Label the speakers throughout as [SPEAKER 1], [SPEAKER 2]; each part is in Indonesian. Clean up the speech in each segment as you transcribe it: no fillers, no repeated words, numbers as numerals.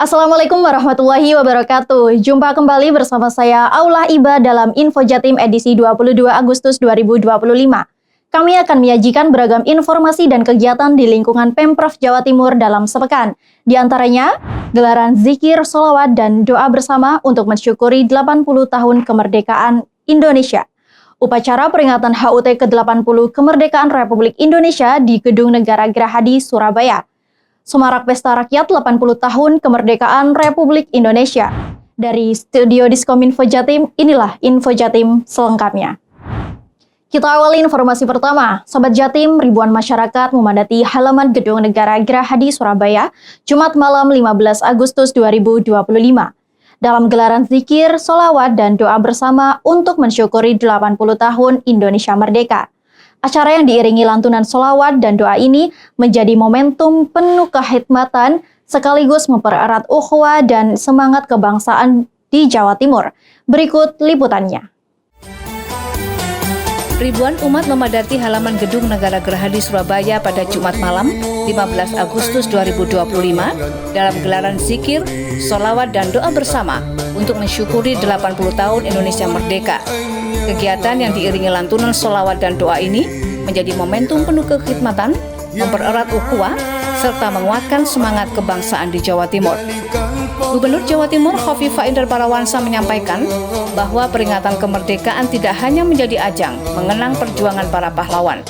[SPEAKER 1] Assalamualaikum warahmatullahi wabarakatuh. Jumpa kembali bersama saya Aula Iba dalam Info Jatim edisi 22 Agustus 2025. Kami akan menyajikan beragam informasi dan kegiatan di lingkungan Pemprov Jawa Timur dalam sepekan. Di antaranya, gelaran zikir, sholawat, dan doa bersama untuk mensyukuri 80 tahun kemerdekaan Indonesia. Upacara peringatan HUT ke-80 Kemerdekaan Republik Indonesia di Gedung Negara Gerahadi, Surabaya. Semarak Pesta Rakyat 80 Tahun Kemerdekaan Republik Indonesia. Dari Studio Diskominfo Jatim, inilah Info Jatim selengkapnya. Kita awali informasi pertama. Sobat Jatim, ribuan masyarakat memadati halaman Gedung Negara Gerahadi, Surabaya, Jumat malam 15 Agustus 2025. Dalam gelaran zikir, sholawat, dan doa bersama untuk mensyukuri 80 tahun Indonesia Merdeka. Acara yang diiringi lantunan sholawat dan doa ini menjadi momentum penuh kehikmatan sekaligus mempererat ukhuwah dan semangat kebangsaan di Jawa Timur. Berikut liputannya.
[SPEAKER 2] Ribuan umat memadati halaman Gedung Negara Gerahadi Surabaya pada Jumat malam 15 Agustus 2025 dalam gelaran zikir, sholawat, dan doa bersama untuk mensyukuri 80 tahun Indonesia Merdeka. Kegiatan yang diiringi lantunan sholawat dan doa ini menjadi momentum penuh kekhidmatan, mempererat ukhuwah, serta menguatkan semangat kebangsaan di Jawa Timur. Gubernur Jawa Timur Khofifah Indar Parawansa menyampaikan bahwa peringatan kemerdekaan tidak hanya menjadi ajang mengenang perjuangan para pahlawan,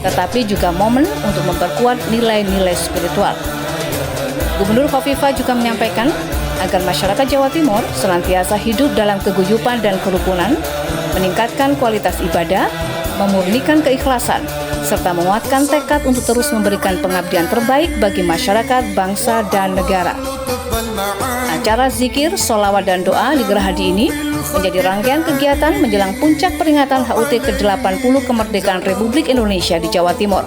[SPEAKER 2] tetapi juga momen untuk memperkuat nilai-nilai spiritual. Gubernur Khofifah juga menyampaikan agar masyarakat Jawa Timur senantiasa hidup dalam keguyupan dan kerukunan, meningkatkan kualitas ibadah, memurnikan keikhlasan, serta menguatkan tekad untuk terus memberikan pengabdian terbaik bagi masyarakat, bangsa, dan negara. Acara zikir, sholawat, dan doa di Gerahadi ini menjadi rangkaian kegiatan menjelang puncak peringatan HUT ke-80 Kemerdekaan Republik Indonesia di Jawa Timur,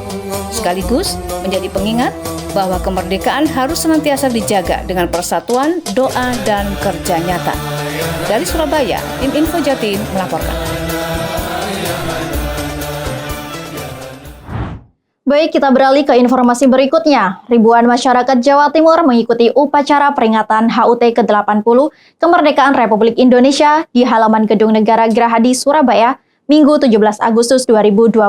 [SPEAKER 2] sekaligus menjadi pengingat bahwa kemerdekaan harus senantiasa dijaga dengan persatuan, doa, dan kerja nyata. Dari Surabaya, tim Info Jatim melaporkan.
[SPEAKER 1] Baik, kita beralih ke informasi berikutnya. Ribuan masyarakat Jawa Timur mengikuti upacara peringatan HUT ke-80 Kemerdekaan Republik Indonesia di halaman Gedung Negara Gerahadi, Surabaya, Minggu 17 Agustus 2025.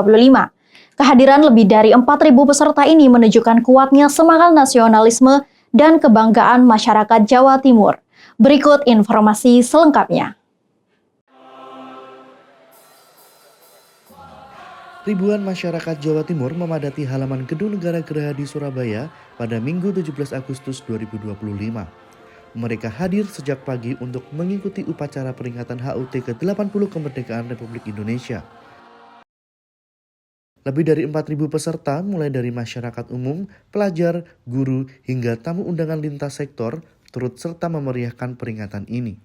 [SPEAKER 1] Kehadiran lebih dari 4.000 peserta ini menunjukkan kuatnya semangat nasionalisme dan kebanggaan masyarakat Jawa Timur. Berikut informasi selengkapnya.
[SPEAKER 3] Ribuan masyarakat Jawa Timur memadati halaman Gedung Negara Gerahadi Surabaya pada Minggu 17 Agustus 2025. Mereka hadir sejak pagi untuk mengikuti upacara peringatan HUT ke-80 Kemerdekaan Republik Indonesia. Lebih dari 4.000 peserta mulai dari masyarakat umum, pelajar, guru, hingga tamu undangan lintas sektor turut serta memeriahkan peringatan ini.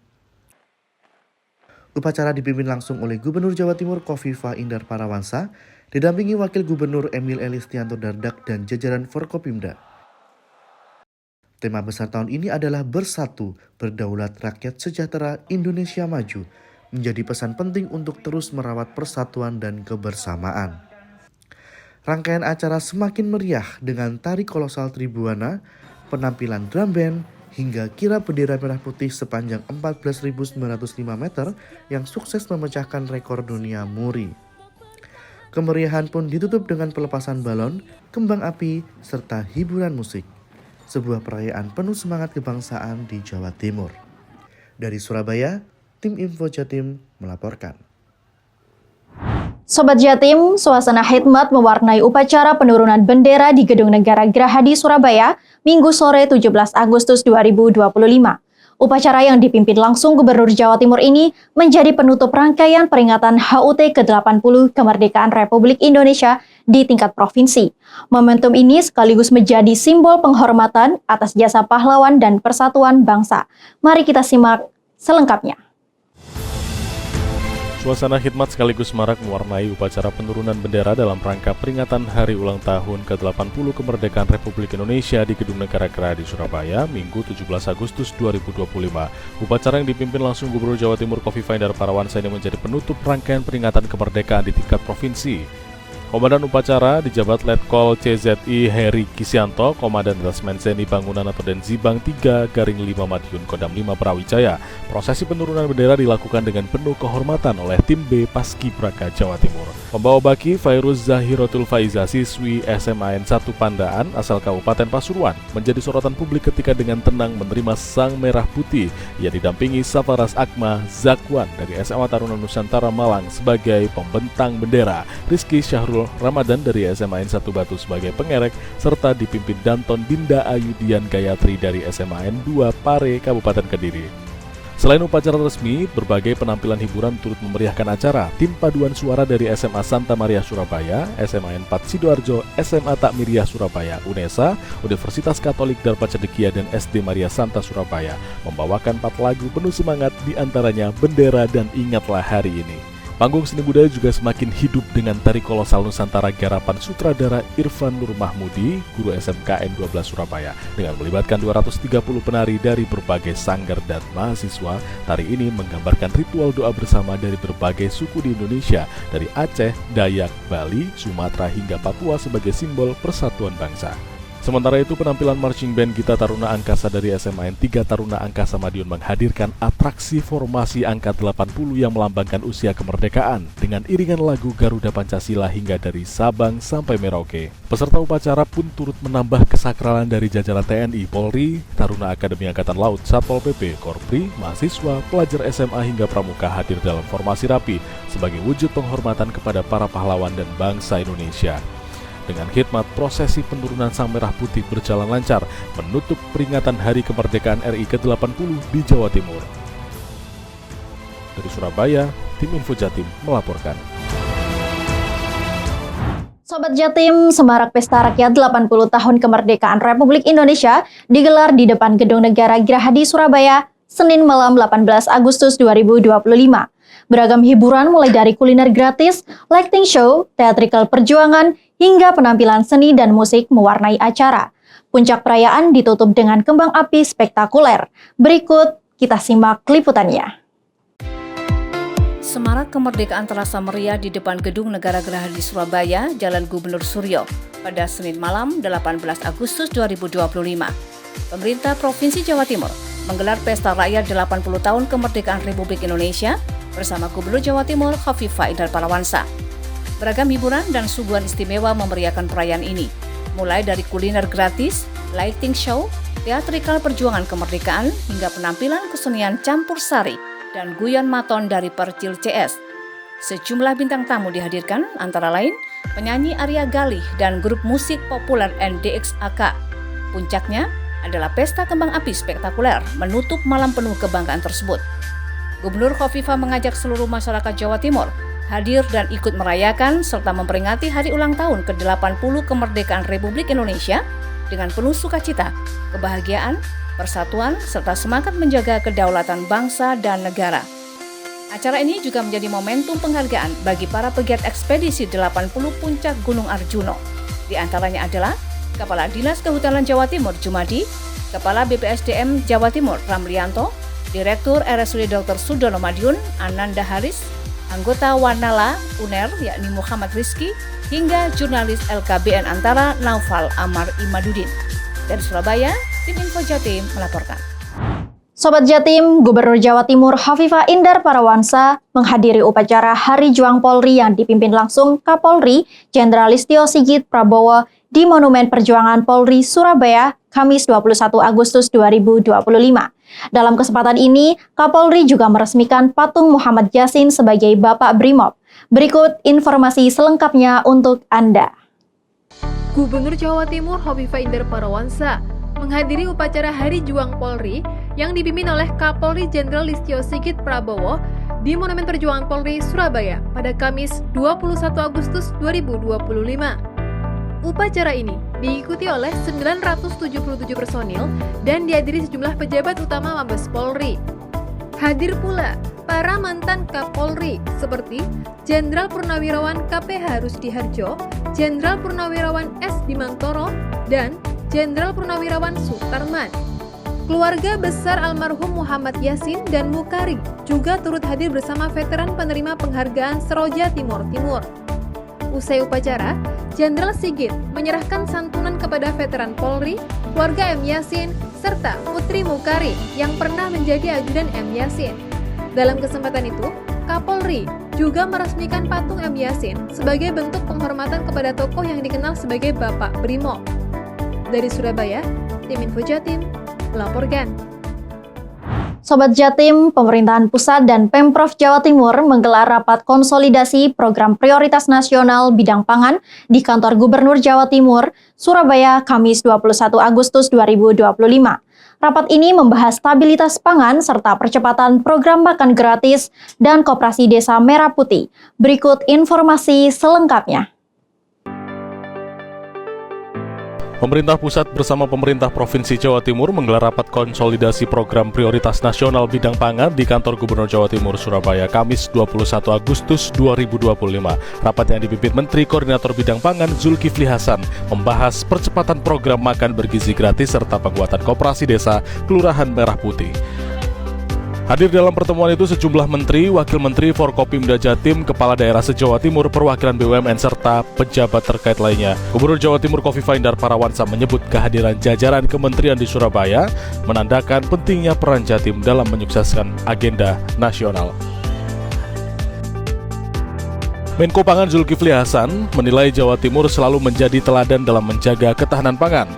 [SPEAKER 3] Upacara dipimpin langsung oleh Gubernur Jawa Timur Khofifah Indar Parawansa, didampingi Wakil Gubernur Emil Elistianto Dardak dan jajaran Forkopimda. Tema besar tahun ini adalah Bersatu, Berdaulat, Rakyat Sejahtera, Indonesia Maju, menjadi pesan penting untuk terus merawat persatuan dan kebersamaan. Rangkaian acara semakin meriah dengan tari kolosal Tribuana, penampilan drum band, hingga kirap bendera merah putih sepanjang 14.905 meter yang sukses memecahkan rekor dunia muri. Kemeriahan pun ditutup dengan pelepasan balon, kembang api, serta hiburan musik. Sebuah perayaan penuh semangat kebangsaan di Jawa Timur. Dari Surabaya, tim Info Jatim melaporkan.
[SPEAKER 1] Sobat Jatim, suasana khidmat mewarnai upacara penurunan bendera di Gedung Negara Gerahadi, Surabaya, Minggu sore 17 Agustus 2025. Upacara yang dipimpin langsung Gubernur Jawa Timur ini menjadi penutup rangkaian peringatan HUT ke-80 Kemerdekaan Republik Indonesia di tingkat provinsi. Momentum ini sekaligus menjadi simbol penghormatan atas jasa pahlawan dan persatuan bangsa. Mari kita simak selengkapnya.
[SPEAKER 4] Suasana khidmat sekaligus marak mewarnai upacara penurunan bendera dalam rangka peringatan Hari Ulang Tahun ke-80 Kemerdekaan Republik Indonesia di Gedung Negara Gerahadi Surabaya, Minggu 17 Agustus 2025. Upacara yang dipimpin langsung Gubernur Jawa Timur Khofifah Indar Parawansa ini menjadi penutup rangkaian peringatan kemerdekaan di tingkat provinsi. Komandan upacara dijabat Letkol CZI Heri Kisianto, Komandan Detesmen Zeni Bangunan atau Denzibang 3/5 Madiun Kodam 5 Brawijaya. Prosesi penurunan bendera dilakukan dengan penuh kehormatan oleh tim B Paskibraka Jawa Timur. Pembawa baki Fairuz Zahirotul Faiza, siswi SMAN 1 Pandaan asal Kabupaten Pasuruan, menjadi sorotan publik ketika dengan tenang menerima sang merah putih. Ia didampingi Safaras Akma Zakwan dari SMA Taruna Nusantara Malang sebagai pembentang bendera, Rizky Syahrul Ramadan dari SMAN 1 Batu sebagai pengerek, serta dipimpin Danton Dinda Ayudian Gayatri dari SMAN 2 Pare, Kabupaten Kediri. Selain upacara resmi, berbagai penampilan hiburan turut memeriahkan acara. Tim paduan suara dari SMA Santa Maria Surabaya, SMA 4 Sidoarjo, SMA Takmiriyah Surabaya, UNESA, Universitas Katolik Darpa Cedekia, dan SD Maria Santa Surabaya membawakan 4 lagu penuh semangat, diantaranya Bendera dan Ingatlah Hari Ini. Panggung seni budaya juga semakin hidup dengan tari kolosal Nusantara garapan sutradara Irfan Nur Mahmudi, guru SMKN 12 Surabaya. Dengan melibatkan 230 penari dari berbagai sanggar dan mahasiswa, tari ini menggambarkan ritual doa bersama dari berbagai suku di Indonesia, dari Aceh, Dayak, Bali, Sumatera hingga Papua sebagai simbol persatuan bangsa. Sementara itu, penampilan marching band Gita Taruna Angkasa dari SMAN 3 Taruna Angkasa Madiun menghadirkan atraksi formasi angka 80 yang melambangkan usia kemerdekaan dengan iringan lagu Garuda Pancasila hingga dari Sabang sampai Merauke. Peserta upacara pun turut menambah kesakralan dari jajaran TNI, Polri, Taruna Akademi Angkatan Laut, Satpol PP, Korpri, mahasiswa, pelajar SMA hingga pramuka hadir dalam formasi rapi sebagai wujud penghormatan kepada para pahlawan dan bangsa Indonesia. Dengan khidmat, prosesi penurunan Sang Merah Putih berjalan lancar, menutup peringatan Hari Kemerdekaan RI ke-80 di Jawa Timur. Dari Surabaya, tim Info Jatim melaporkan.
[SPEAKER 1] Sobat Jatim, semarak pesta rakyat 80 tahun kemerdekaan Republik Indonesia digelar di depan Gedung Negara Gerahadi Surabaya, Senin malam 18 Agustus 2025. Beragam hiburan mulai dari kuliner gratis, lighting show, theatrical perjuangan, hingga penampilan seni dan musik mewarnai acara. Puncak perayaan ditutup dengan kembang api spektakuler. Berikut kita simak liputannya.
[SPEAKER 2] Semarak kemerdekaan terasa meriah di depan Gedung Negara Gerahadi Surabaya, Jalan Gubernur Suryo, pada Senin malam 18 Agustus 2025. Pemerintah Provinsi Jawa Timur menggelar Pesta Rakyat 80 Tahun Kemerdekaan Republik Indonesia bersama Gubernur Jawa Timur Khofifah Indar Parawansa. Beragam hiburan dan suguhan istimewa memeriahkan perayaan ini, mulai dari kuliner gratis, lighting show, teatrikal perjuangan kemerdekaan, hingga penampilan kesenian campur sari dan guyon maton dari Percil CS. Sejumlah bintang tamu dihadirkan, antara lain penyanyi Arya Galih dan grup musik populer NDXAK. Puncaknya adalah pesta kembang api spektakuler menutup malam penuh kebanggaan tersebut. Gubernur Khofifah mengajak seluruh masyarakat Jawa Timur hadir dan ikut merayakan serta memperingati hari ulang tahun ke-80 kemerdekaan Republik Indonesia dengan penuh sukacita, kebahagiaan, persatuan, serta semangat menjaga kedaulatan bangsa dan negara. Acara ini juga menjadi momentum penghargaan bagi para pegiat ekspedisi 80 Puncak Gunung Arjuno. Di antaranya adalah Kepala Dinas Kehutanan Jawa Timur Jumadi, Kepala BPSDM Jawa Timur Ramlianto, Direktur RSUD Dr. Sudono Madiun Ananda Haris, anggota Wanala UNER yakni Muhammad Rizky, hingga jurnalis LKBN Antara Naufal Amar Imaduddin. Dari Surabaya, tim Info Jatim melaporkan.
[SPEAKER 1] Sobat Jatim, Gubernur Jawa Timur Khofifah Indar Parawansa menghadiri upacara Hari Juang Polri yang dipimpin langsung Kapolri Jenderal Listio Sigit Prabowo di Monumen Perjuangan Polri Surabaya, Kamis 21 Agustus 2025. Dalam kesempatan ini, Kapolri juga meresmikan patung Muhammad Yasin sebagai Bapak Brimob. Berikut informasi selengkapnya untuk Anda.
[SPEAKER 5] Gubernur Jawa Timur Khofifah Indar Parawansa menghadiri upacara Hari Juang Polri yang dipimpin oleh Kapolri Jenderal Listio Sigit Prabowo di Monumen Perjuangan Polri Surabaya pada Kamis 21 Agustus 2025. Upacara ini diikuti oleh 977 personil dan dihadiri sejumlah pejabat utama Mabes Polri. Hadir pula para mantan Kapolri seperti Jenderal Purnawirawan KPH Rusdi Harjo, Jenderal Purnawirawan S. Bimantoro, dan Jenderal Purnawirawan Sutarman. Keluarga besar almarhum Muhammad Yasin dan Mukaring juga turut hadir bersama veteran penerima penghargaan Seroja Timur Timur. Usai upacara, Jenderal Sigit menyerahkan santunan kepada veteran Polri, keluarga M. Yasin, serta Putri Mukari yang pernah menjadi ajudan M. Yasin. Dalam kesempatan itu, Kapolri juga meresmikan patung M. Yasin sebagai bentuk penghormatan kepada tokoh yang dikenal sebagai Bapak Brimob. Dari Surabaya, tim Info Jatim melaporkan.
[SPEAKER 1] Sobat Jatim, pemerintahan pusat dan Pemprov Jawa Timur menggelar rapat konsolidasi program prioritas nasional bidang pangan di kantor Gubernur Jawa Timur, Surabaya, Kamis 21 Agustus 2025. Rapat ini membahas stabilitas pangan serta percepatan program makan gratis dan Koperasi Desa Merah Putih. Berikut informasi selengkapnya.
[SPEAKER 4] Pemerintah pusat bersama pemerintah Provinsi Jawa Timur menggelar rapat konsolidasi program prioritas nasional bidang pangan di kantor Gubernur Jawa Timur Surabaya Kamis 21 Agustus 2025. Rapat yang dipimpin Menteri Koordinator Bidang Pangan Zulkifli Hasan membahas percepatan program makan bergizi gratis serta penguatan Koperasi Desa Kelurahan Merah Putih. Hadir dalam pertemuan itu sejumlah menteri, wakil menteri, Forkopimda Jatim, kepala daerah se-Jawa Timur, perwakilan BUMN, serta pejabat terkait lainnya. Gubernur Jawa Timur Khofifah Indar Parawansa menyebut kehadiran jajaran kementerian di Surabaya menandakan pentingnya peran Jatim dalam menyukseskan agenda nasional. Menko Pangan Zulkifli Hasan menilai Jawa Timur selalu menjadi teladan dalam menjaga ketahanan pangan.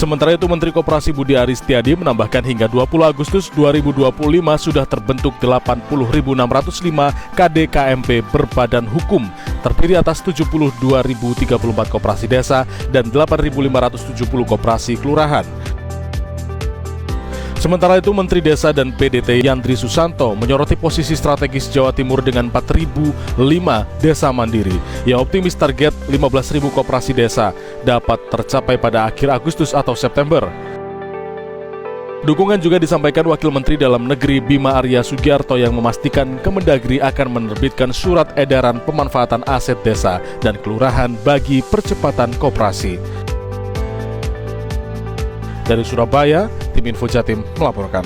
[SPEAKER 4] Sementara itu, Menteri Koperasi Budi Aris Setiadi menambahkan hingga 20 Agustus 2025 sudah terbentuk 80.605 KDKMP berbadan hukum, terdiri atas 72.034 koperasi desa dan 8.570 koperasi kelurahan. Sementara itu, Menteri Desa dan PDT Yandri Susanto menyoroti posisi strategis Jawa Timur dengan 4.005 desa mandiri. Ia optimis target 15.000 koperasi desa dapat tercapai pada akhir Agustus atau September. Dukungan juga disampaikan Wakil Menteri Dalam Negeri Bima Arya Sugiarto yang memastikan Kemendagri akan menerbitkan surat edaran pemanfaatan aset desa dan kelurahan bagi percepatan koperasi. Dari Surabaya, tim Info Jatim melaporkan.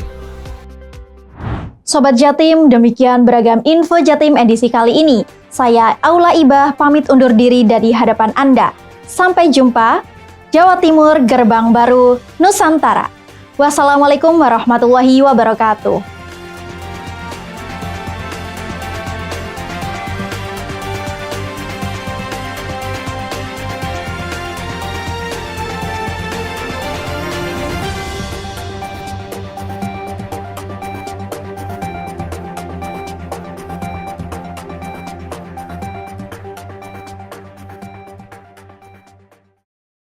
[SPEAKER 1] Sobat Jatim, demikian beragam Info Jatim edisi kali ini. Saya Aula Ibah pamit undur diri dari hadapan Anda. Sampai jumpa. Jawa Timur, Gerbang Baru Nusantara. Wassalamualaikum warahmatullahi wabarakatuh.